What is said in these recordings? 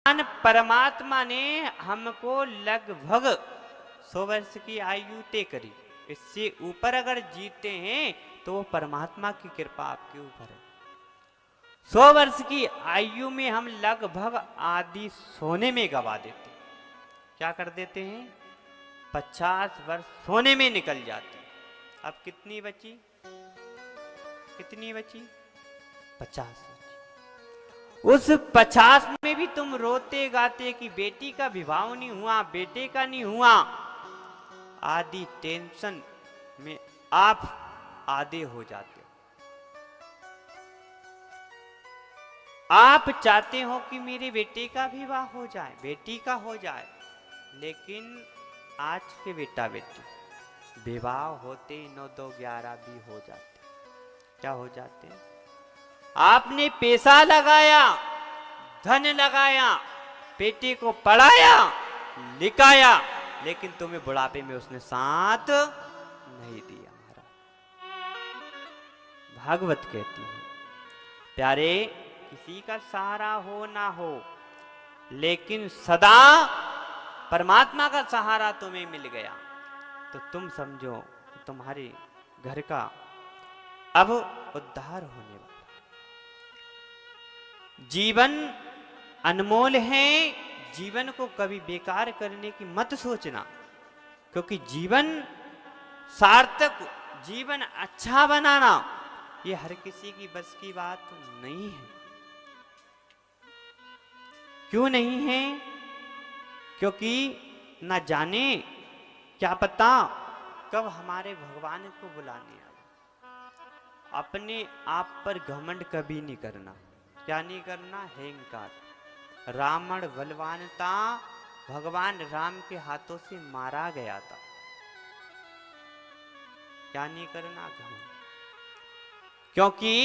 परमात्मा ने हमको लगभग 100 वर्ष की आयु तय करी। इससे ऊपर अगर जीते हैं तो वो परमात्मा की कृपा आपके ऊपर है। 100 वर्ष की आयु में हम लगभग आधी सोने में गवा देते हैं। क्या कर देते हैं? 50 वर्ष सोने में निकल जाते हैं। अब कितनी बची? कितनी बची? 50 बची। उस 50 में भी तुम रोते गाते कि बेटी का विवाह नहीं हुआ, बेटे का नहीं हुआ। आदि टेंशन में आप आधे हो जाते हो। आप चाहते हो कि मेरे बेटे का विवाह हो जाए, बेटी का हो जाए, लेकिन आज के बेटा बेटी विवाह होते 9, 2, 11 भी हो जाते। क्या हो जाते हैं? आपने पैसा लगाया, धन लगाया, बेटे को पढ़ाया, लिखाया, लेकिन तुम्हें बुढ़ापे में उसने साथ नहीं दिया। भागवत कहती है, प्यारे, किसी का सहारा हो ना हो, लेकिन सदा परमात्मा का सहारा तुम्हें मिल गया तो तुम समझो तुम्हारे घर का अब उद्धार होने वाला। जीवन अनमोल है, जीवन को कभी बेकार करने की मत सोचना, क्योंकि जीवन सार्थक, जीवन अच्छा बनाना ये हर किसी की बस की बात नहीं है। क्यों नहीं है? क्योंकि न जाने क्या पता कब हमारे भगवान को बुलाने आए। अपने आप पर घमंड कभी नहीं करना। क्या नहीं करना? अहंकार। रावण बलवान था, भगवान राम के हाथों से मारा गया था। क्या नहीं करना? घमंड। क्योंकि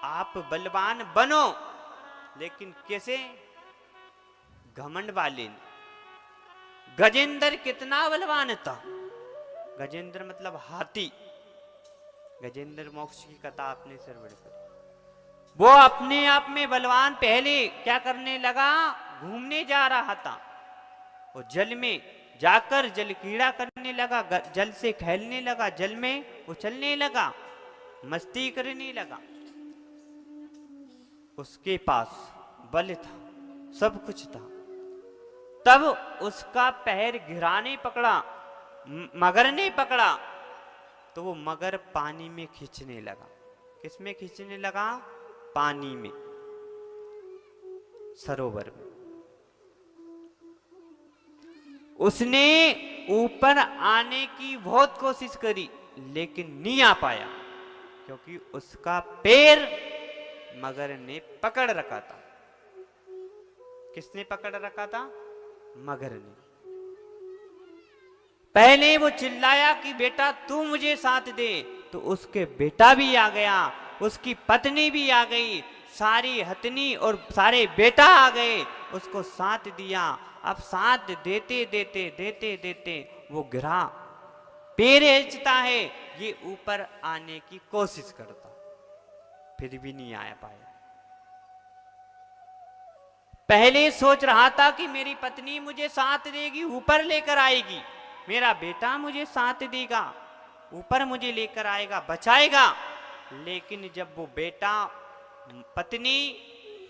आप बलवान बनो, लेकिन कैसे? घमंड वाले। गजेंद्र कितना बलवान था? गजेंद्र मतलब हाथी। गजेंद्र मोक्ष की कथा आपने सर्वण करी। वो अपने आप में बलवान पहले क्या करने लगा? घूमने जा रहा था, वो जल में जाकर जल कीड़ा करने लगा, जल से खेलने लगा, जल में उछलने लगा, मस्ती करने लगा। उसके पास बल था, सब कुछ था। तब उसका पैर घिराने पकड़ा, मगर ने पकड़ा, तो वो मगर पानी में खींचने लगा। किस में खींचने लगा? पानी में, सरोवर में। उसने ऊपर आने की बहुत कोशिश करी, लेकिन नहीं आ पाया, क्योंकि उसका पैर मगर ने पकड़ रखा था। किसने पकड़ रखा था? मगर ने। पहले वो चिल्लाया कि बेटा तू मुझे साथ दे, तो उसके बेटा भी आ गया, उसकी पत्नी भी आ गई, सारी हथनी और सारे बेटा आ गए, उसको साथ दिया। अब साथ देते देते देते देते वो गिरा, पैर हिलता है, ये ऊपर आने की कोशिश करता, फिर भी नहीं आ पाया। पहले सोच रहा था कि मेरी पत्नी मुझे साथ देगी, ऊपर लेकर आएगी, मेरा बेटा मुझे साथ देगा, ऊपर मुझे लेकर आएगा, बचाएगा। लेकिन जब वो बेटा पत्नी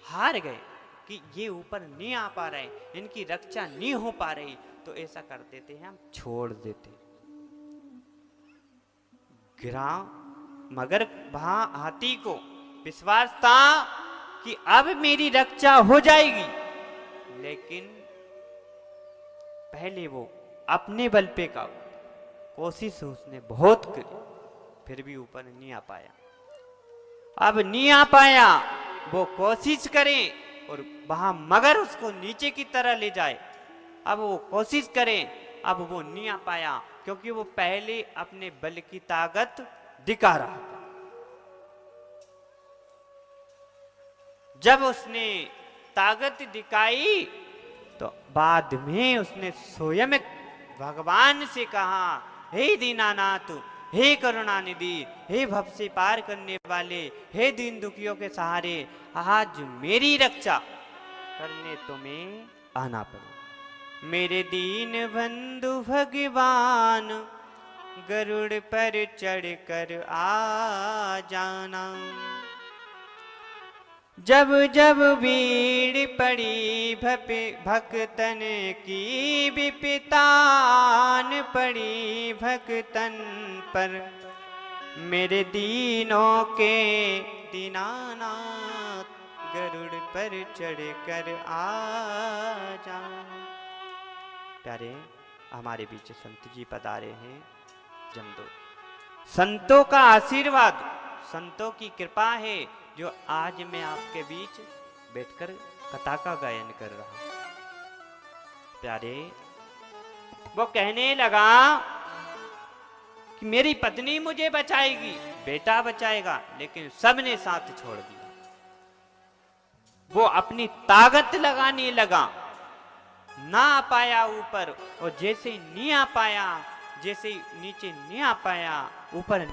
हार गए कि ये ऊपर नहीं आ पा रहे, इनकी रक्षा नहीं हो पा रही, तो ऐसा कर देते हैं, हम छोड़ देते। गिरा, मगर वहां हाथी को विश्वास था कि अब मेरी रक्षा हो जाएगी, लेकिन पहले वो अपने बल पे का कोशिश उसने बहुत करी, फिर भी ऊपर नहीं आ पाया। अब नहीं आ पाया, वो कोशिश करे और वहां मगर उसको नीचे की तरह ले जाए। अब वो कोशिश करे, अब वो नहीं आ पाया, क्योंकि वो पहले अपने बल की ताकत दिखा रहा था। जब उसने ताकत दिखाई तो बाद में उसने स्वयं भगवान से कहा, हे दीनानाथ, हे करुणानिधि, हे भव से पार करने वाले, हे दीन दुखियों के सहारे, आज मेरी रक्षा करने तुम्हें आना पड़े। मेरे दीन बंधु भगवान, गरुड़ पर चढ़कर आ जाना। जब जब भीड़ पड़ी भक्तन की, विपतान पड़ी भक्तन पर, मेरे दीनों के दीनानाथ, गरुड़ पर चढ़कर आ जा। प्यारे, हमारे बीच संत जी पधारे हैं जमदो। संतों का आशीर्वाद, संतों की कृपा है जो आज मैं आपके बीच बैठकर कथा का गायन कर रहा हूं। प्यारे, वो कहने लगा कि मेरी पत्नी मुझे बचाएगी, बेटा बचाएगा, लेकिन सबने साथ छोड़ दिया। वो अपनी ताकत लगाने लगा, ना आ पाया ऊपर, और जैसे नहीं आ पाया, जैसे नीचे नहीं आ पाया, ऊपर